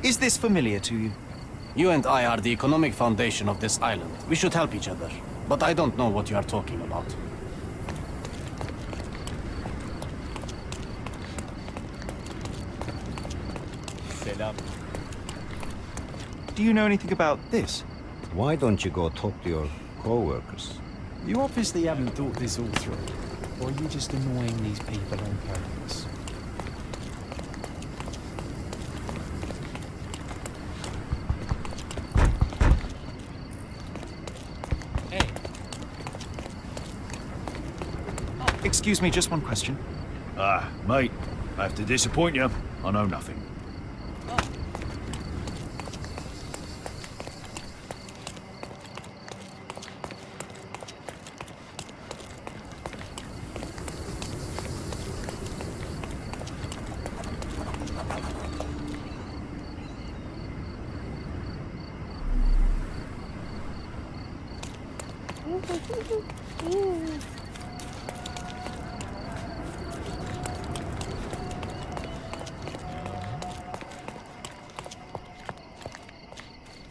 Is this familiar to you? You and I are the economic foundation of this island. We should help each other. But I don't know what you are talking about. Do you know anything about this? Why don't you go talk to your co-workers? You obviously haven't thought this all through. Or are you just annoying these people on purpose? Excuse me, just one question. Mate, I have to disappoint you. I know nothing.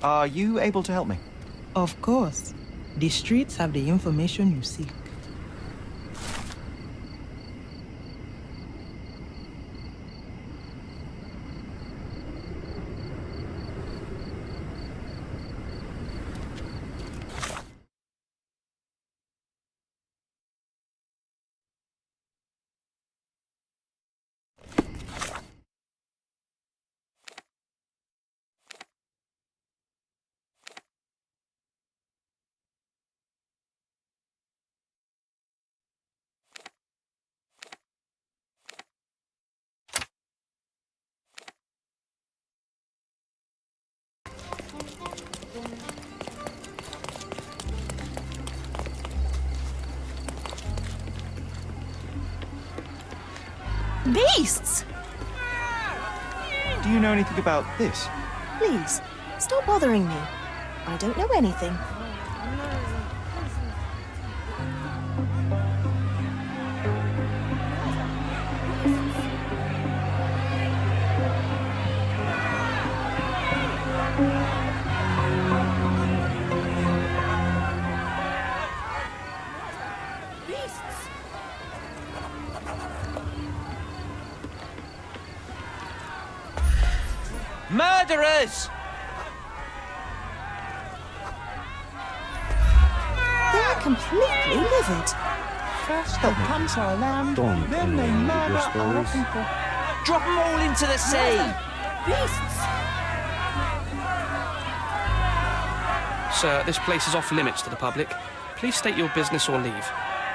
Are you able to help me? Of course. The streets have the information you seek. Beasts! Do you know anything about this? Please, stop bothering me. I don't know anything. Murderers! They're completely livid. First they punch our land, Don't then they annoy me with murder your our stories. people. Drop them all into the sea! Beasts! Sir, this place is off limits to the public. Please state your business or leave,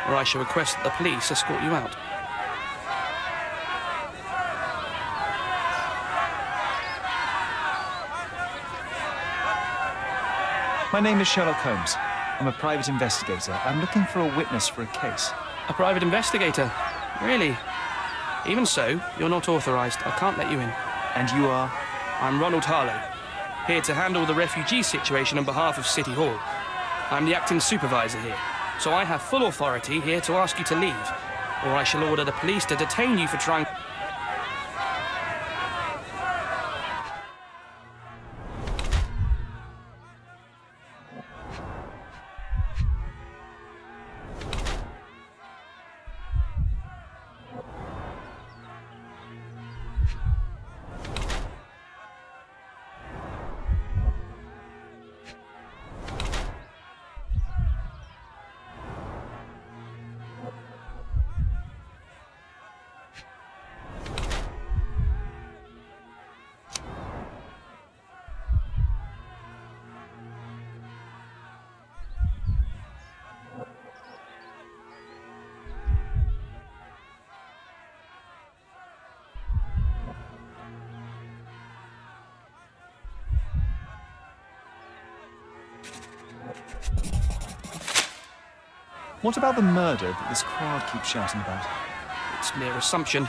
or I shall request that the police escort you out. My name is Sherlock Holmes. I'm a private investigator. I'm looking for a witness for a case. A private investigator? Really? Even so, you're not authorized. I can't let you in. And you are? I'm Ronald Harlow, here to handle the refugee situation on behalf of City Hall. I'm the acting supervisor here, so I have full authority here to ask you to leave, or I shall order the police to detain you for trying... What about the murder that this crowd keeps shouting about? It's mere assumption.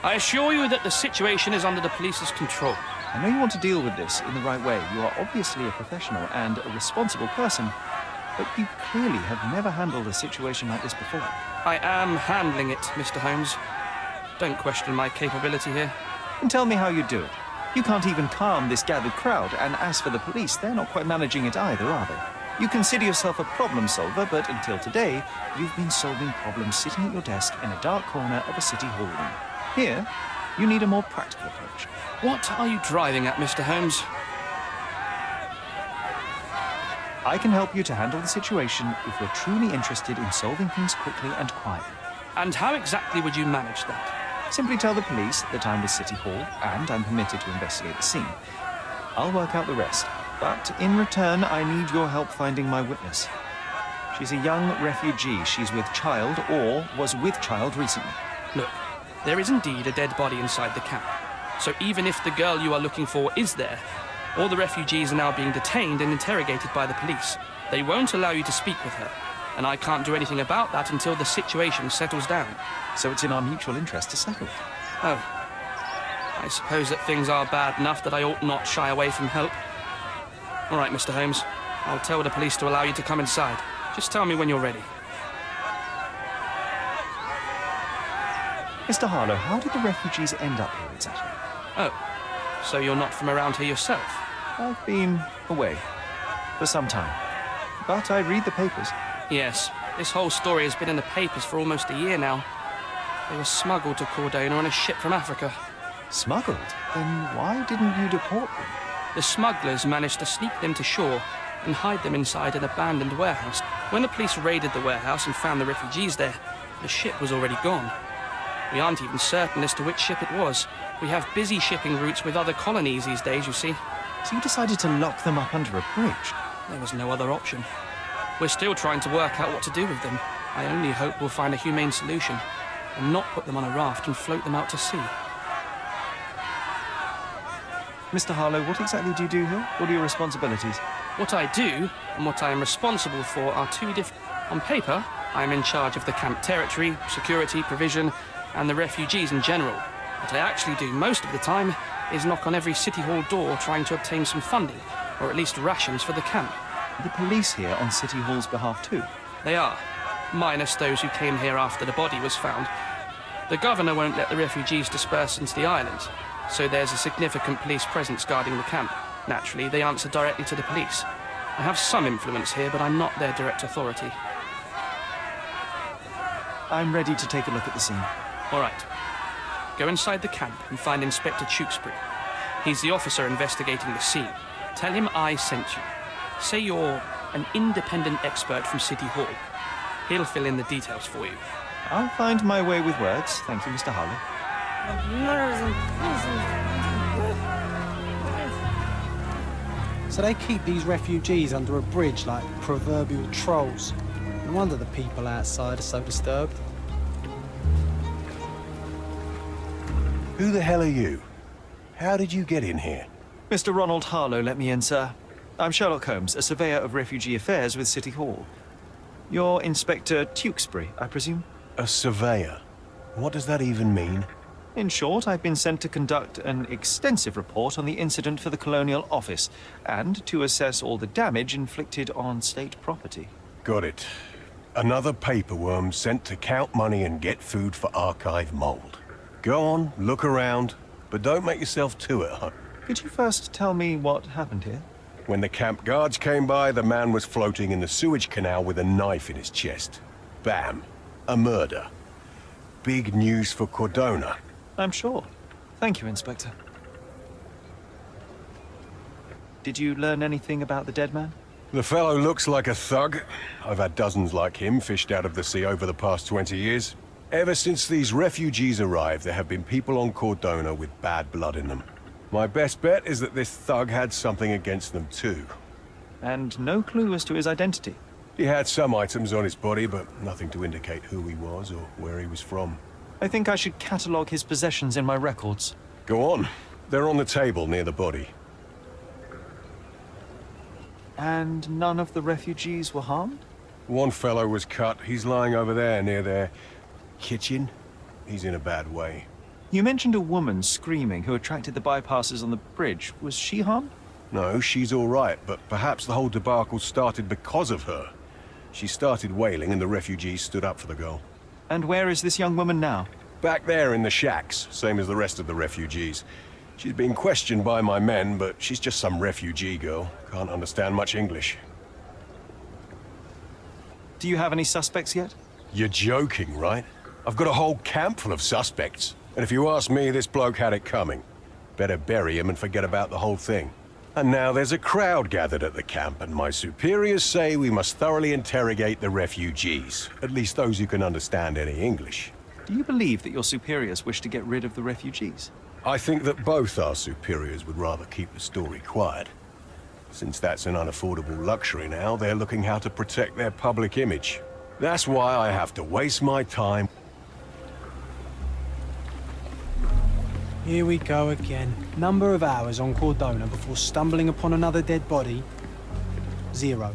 I assure you that the situation is under the police's control. I know you want to deal with this in the right way. You are obviously a professional and a responsible person, but you clearly have never handled a situation like this before. I am handling it, Mr. Holmes. Don't question my capability here. And tell me how you do it. You can't even calm this gathered crowd, and as for the police, they're not quite managing it either, are they? You consider yourself a problem solver, but until today, you've been solving problems sitting at your desk in a dark corner of a city hall room. Here, you need a more practical approach. What are you driving at, Mr. Holmes? I can help you to handle the situation if you're truly interested in solving things quickly and quietly. And how exactly would you manage that? Simply tell the police that I'm with City Hall and I'm permitted to investigate the scene. I'll work out the rest, but in return, I need your help finding my witness. She's a young refugee. She's with child or was with child recently. Look, there is indeed a dead body inside the camp. So even if the girl you are looking for is there, all the refugees are now being detained and interrogated by the police. They won't allow you to speak with her, and I can't do anything about that until the situation settles down. So it's in our mutual interest to settle it. Oh. I suppose that things are bad enough that I ought not shy away from help. All right, Mr. Holmes. I'll tell the police to allow you to come inside. Just tell me when you're ready. Mr. Harlow, how did the refugees end up here exactly? Oh, so you're not from around here yourself? I've been away for some time, but I read the papers. Yes, this whole story has been in the papers for almost a year now. They were smuggled to Cordona on a ship from Africa. Smuggled? Then why didn't you deport them? The smugglers managed to sneak them to shore and hide them inside an abandoned warehouse. When the police raided the warehouse and found the refugees there, the ship was already gone. We aren't even certain as to which ship it was. We have busy shipping routes with other colonies these days, you see. So you decided to lock them up under a bridge? There was no other option. We're still trying to work out what to do with them. I only hope we'll find a humane solution and not put them on a raft and float them out to sea. Mr. Harlow, what exactly do you do here? What are your responsibilities? What I do and what I am responsible for are two different... On paper, I am in charge of the camp territory, security, provision, and the refugees in general. What I actually do most of the time is knock on every City Hall door trying to obtain some funding, or at least rations for the camp. Are the police here on City Hall's behalf too? They are, minus those who came here after the body was found. The governor won't let the refugees disperse into the island, so there's a significant police presence guarding the camp. Naturally, they answer directly to the police. I have some influence here, but I'm not their direct authority. I'm ready to take a look at the scene. All right. Go inside the camp and find Inspector Tewkesbury. He's the officer investigating the scene. Tell him I sent you. Say you're an independent expert from City Hall. He'll fill in the details for you. I'll find my way with words. Thank you, Mr. Harlow. So they keep these refugees under a bridge like proverbial trolls. No wonder the people outside are so disturbed. Who the hell are you? How did you get in here? Mr. Ronald Harlow let me in, sir. I'm Sherlock Holmes, a surveyor of refugee affairs with City Hall. You're Inspector Tewkesbury, I presume? A surveyor? What does that even mean? In short, I've been sent to conduct an extensive report on the incident for the Colonial Office and to assess all the damage inflicted on state property. Got it. Another paperworm sent to count money and get food for archive mold. Go on, look around, but don't make yourself too at home. Could you first tell me what happened here? When the camp guards came by, the man was floating in the sewage canal with a knife in his chest. Bam. A murder. Big news for Cordona. I'm sure. Thank you, Inspector. Did you learn anything about the dead man? The fellow looks like a thug. I've had dozens like him fished out of the sea over the past 20 years. Ever since these refugees arrived, there have been people on Cordona with bad blood in them. My best bet is that this thug had something against them too. And no clue as to his identity? He had some items on his body, but nothing to indicate who he was or where he was from. I think I should catalogue his possessions in my records. Go on. They're on the table near the body. And none of the refugees were harmed? One fellow was cut. He's lying over there near their kitchen. He's in a bad way. You mentioned a woman screaming who attracted the bypassers on the bridge. Was she harmed? No, she's all right, but perhaps the whole debacle started because of her. She started wailing and the refugees stood up for the girl. And where is this young woman now? Back there in the shacks, same as the rest of the refugees. She's being questioned by my men, but she's just some refugee girl. Can't understand much English. Do you have any suspects yet? You're joking, right? I've got a whole camp full of suspects. And if you ask me, this bloke had it coming. Better bury him and forget about the whole thing. And now there's a crowd gathered at the camp, and my superiors say we must thoroughly interrogate the refugees. At least those who can understand any English. Do you believe that your superiors wish to get rid of the refugees? I think that both our superiors would rather keep the story quiet. Since that's an unaffordable luxury now, they're looking how to protect their public image. That's why I have to waste my time. Here we go again. Number of hours on Cordona before stumbling upon another dead body? 0.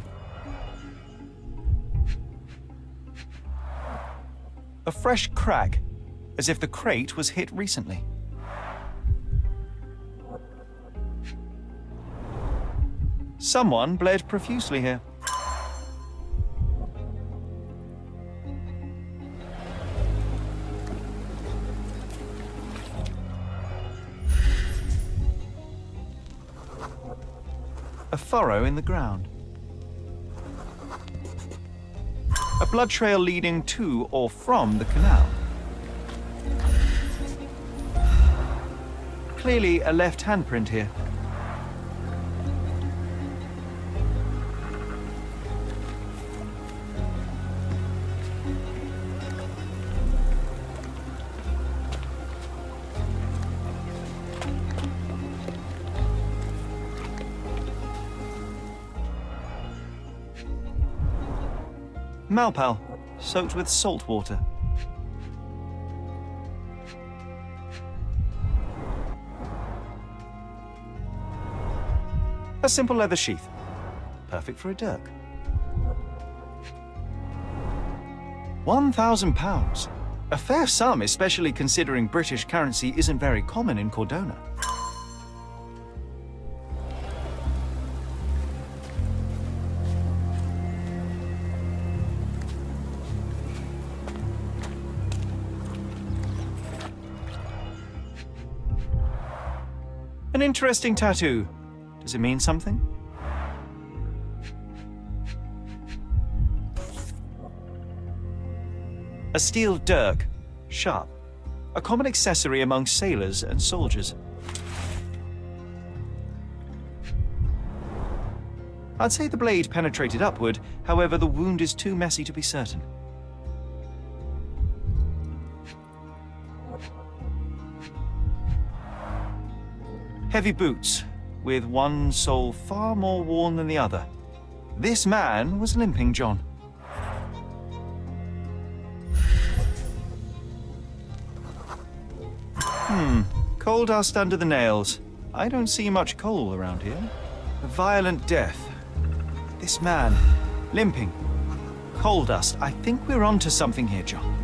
A fresh crack, as if the crate was hit recently. Someone bled profusely here. A furrow in the ground. A blood trail leading to or from the canal. Clearly a left handprint here. Malpal, soaked with salt water. A simple leather sheath. Perfect for a dirk. £1,000. A fair sum, especially considering British currency isn't very common in Cordona. An interesting tattoo. Does it mean something? A steel dirk, sharp. A common accessory among sailors and soldiers. I'd say the blade penetrated upward, however the wound is too messy to be certain. Heavy boots, with one sole far more worn than the other. This man was limping John. Coal dust under the nails. I don't see much coal around here. A violent death. This man, limping. Coal dust. I think we're onto something here, John.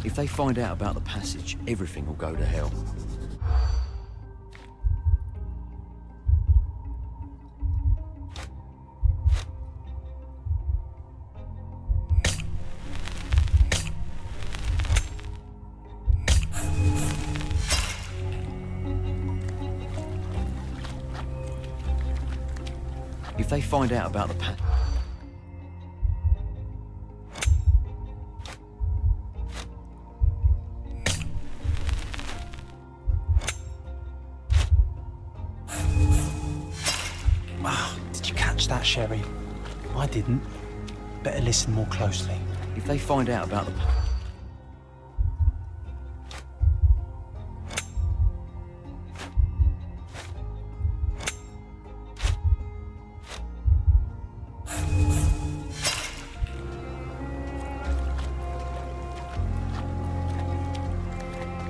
If they find out about the passage, everything will go to hell. If they find out about the passage... catch that, Sherry. I didn't. Better listen more closely. If they find out about the...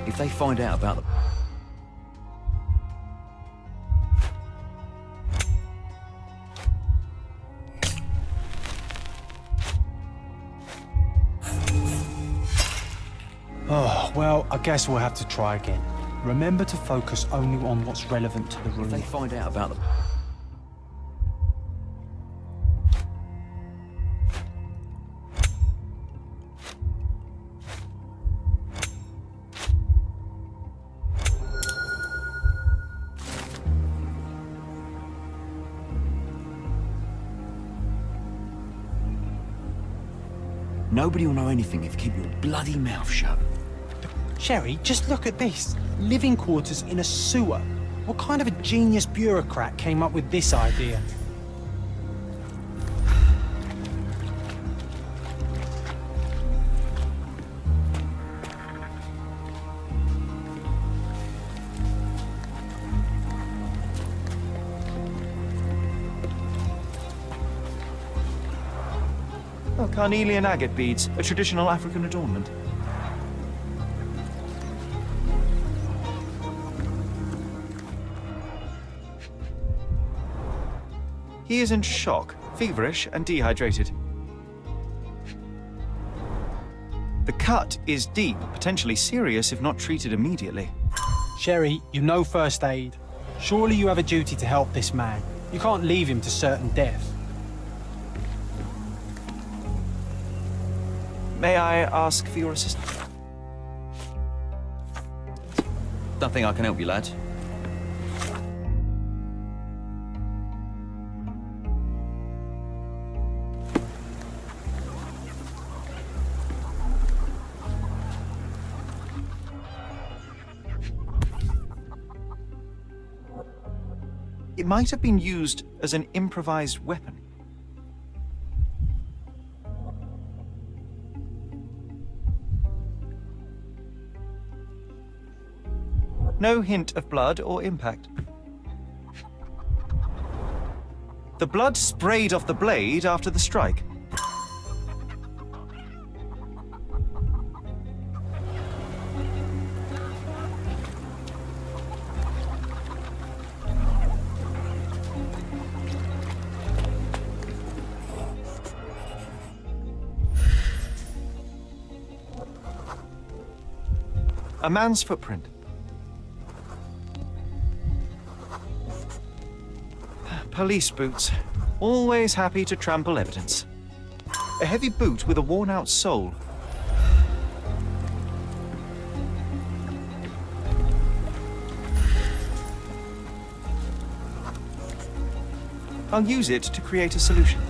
If they find out about the... Oh, well, I guess we'll have to try again. Remember to focus only on what's relevant to the If room. they find out about the... Nobody will know anything if you keep your bloody mouth shut. Sherry, just look at this. Living quarters in a sewer. What kind of a genius bureaucrat came up with this idea? Oh, carnelian agate beads, a traditional African adornment. He is in shock, feverish and dehydrated. The cut is deep, potentially serious if not treated immediately. Sherry, you know first aid. Surely you have a duty to help this man. You can't leave him to certain death. May I ask for your assistance? Don't think I can help you, lads. It might have been used as an improvised weapon. No hint of blood or impact. The blood sprayed off the blade after the strike. A man's footprint. Police boots. Always happy to trample evidence. A heavy boot with a worn-out sole. I'll use it to create a solution.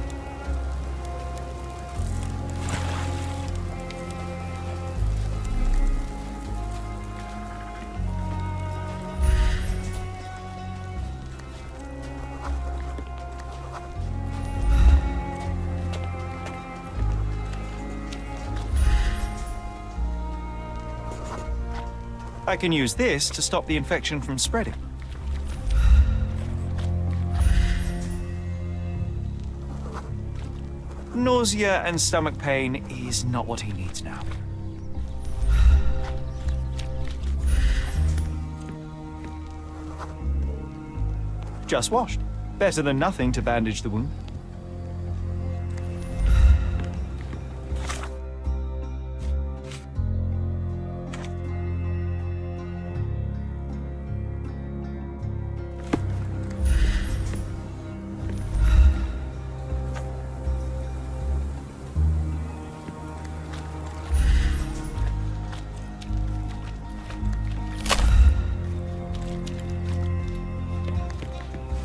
I can use this to stop the infection from spreading. Nausea and stomach pain is not what he needs now. Just washed. Better than nothing to bandage the wound.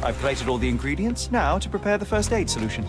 I've plated all the ingredients, now to prepare the first aid solution.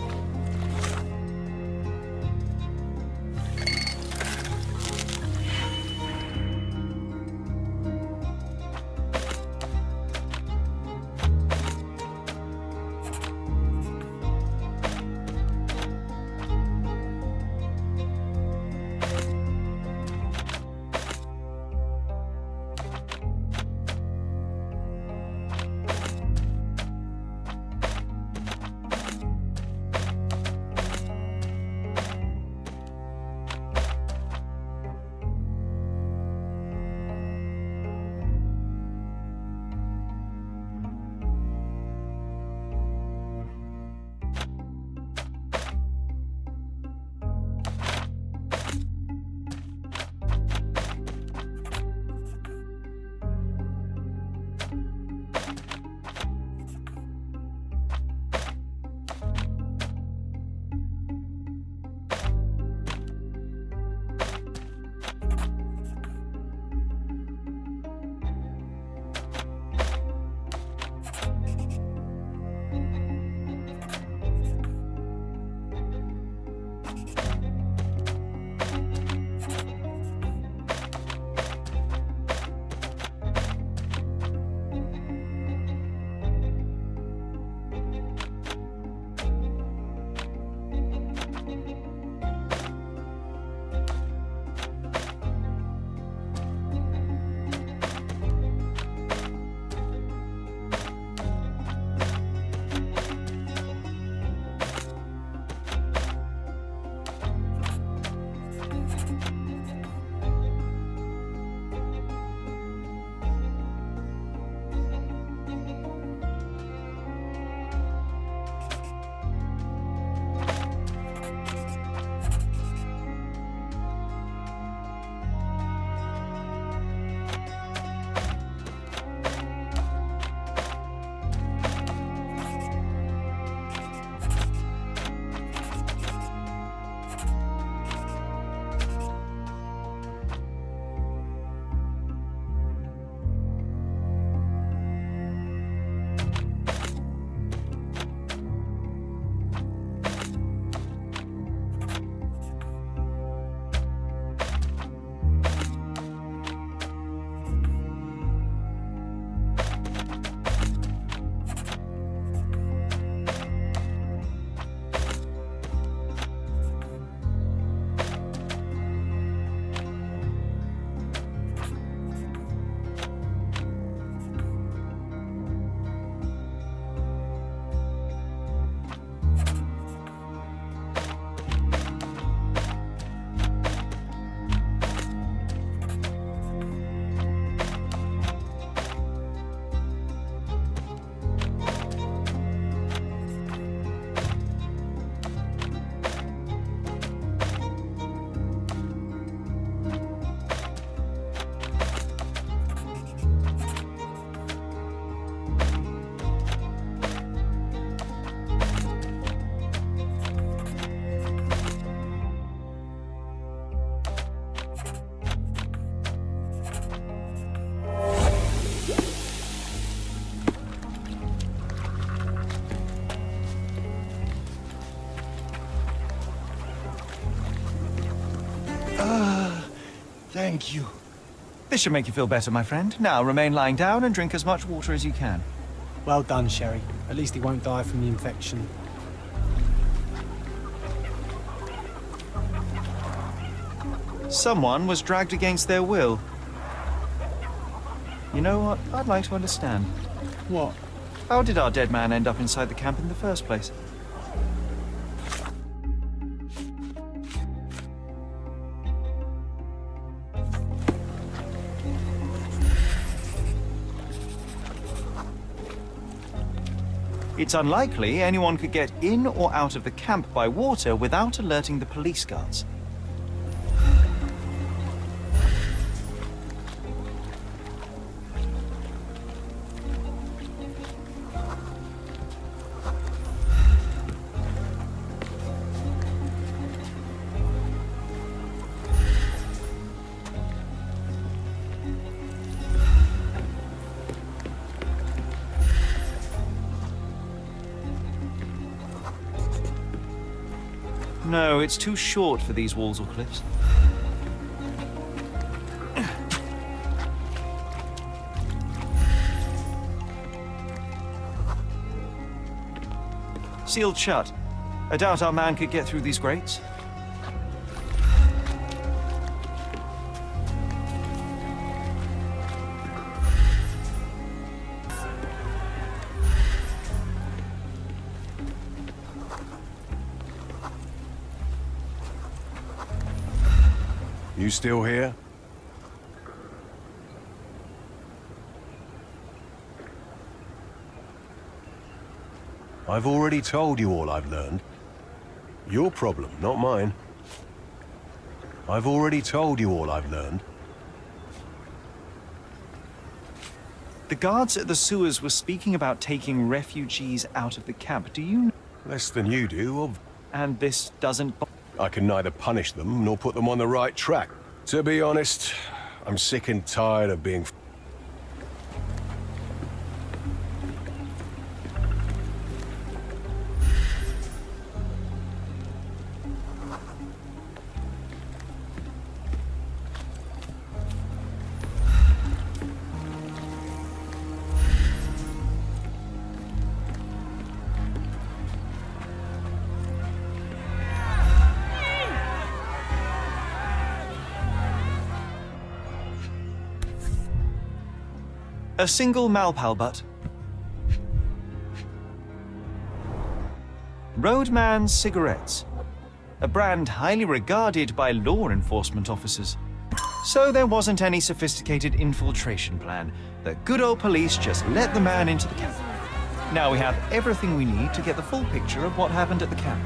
Thank you. This should make you feel better, my friend. Now remain lying down and drink as much water as you can. Well done, Sherry. At least he won't die from the infection. Someone was dragged against their will. You know what? I'd like to understand. What? How did our dead man end up inside the camp in the first place? It's unlikely anyone could get in or out of the camp by water without alerting the police guards. No, it's too short for these walls or cliffs. Sealed shut. I doubt our man could get through these grates. You still here? I've already told you all I've learned. Your problem, not mine. I've already told you all I've learned. The guards at the sewers were speaking about taking refugees out of the camp. Do you know? Less than you do, And this doesn't... I can neither punish them nor put them on the right track. To be honest, I'm sick and tired of being... A single Malpal butt. Roadman cigarettes. A brand highly regarded by law enforcement officers. So there wasn't any sophisticated infiltration plan. The good old police just let the man into the camp. Now we have everything we need to get the full picture of what happened at the camp.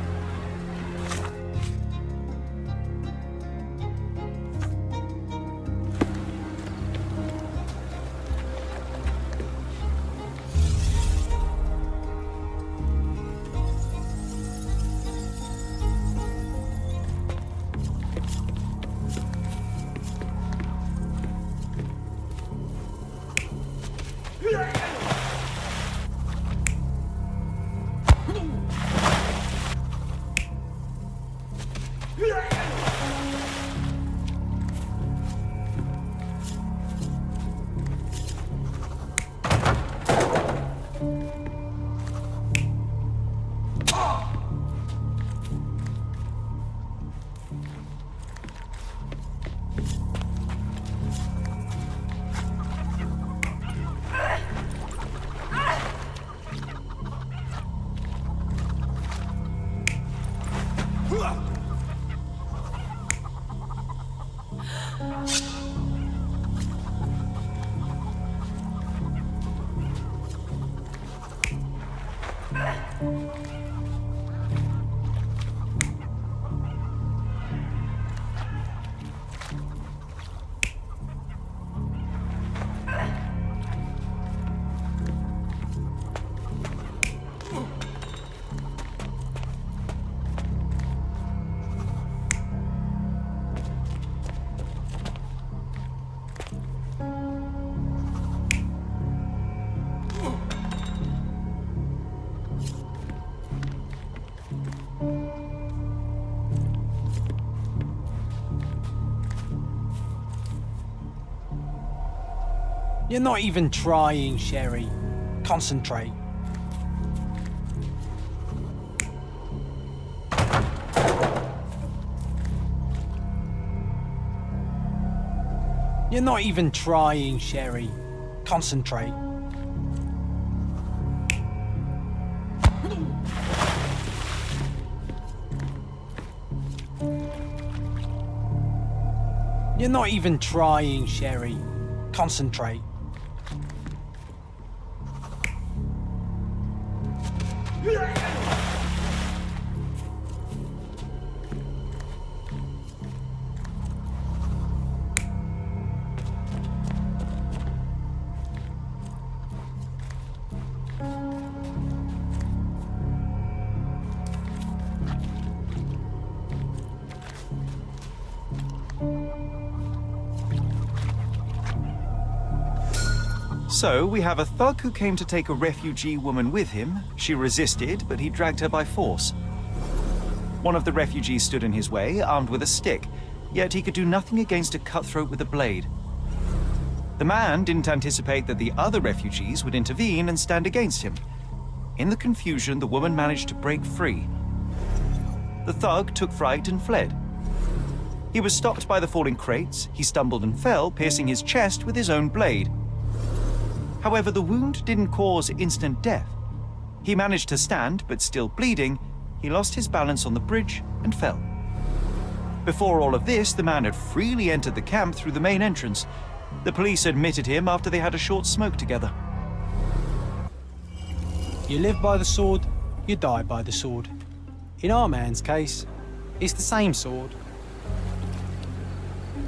You're not even trying, Sherry. Concentrate. You're not even trying, Sherry. Concentrate. You're not even trying, Sherry. Concentrate. So, we have a thug who came to take a refugee woman with him. She resisted, but he dragged her by force. One of the refugees stood in his way, armed with a stick, yet he could do nothing against a cutthroat with a blade. The man didn't anticipate that the other refugees would intervene and stand against him. In the confusion, the woman managed to break free. The thug took fright and fled. He was stopped by the falling crates. He stumbled and fell, piercing his chest with his own blade. However, the wound didn't cause instant death. He managed to stand, but still bleeding, he lost his balance on the bridge and fell. Before all of this, the man had freely entered the camp through the main entrance. The police admitted him after they had a short smoke together. You live by the sword, you die by the sword. In our man's case, it's the same sword,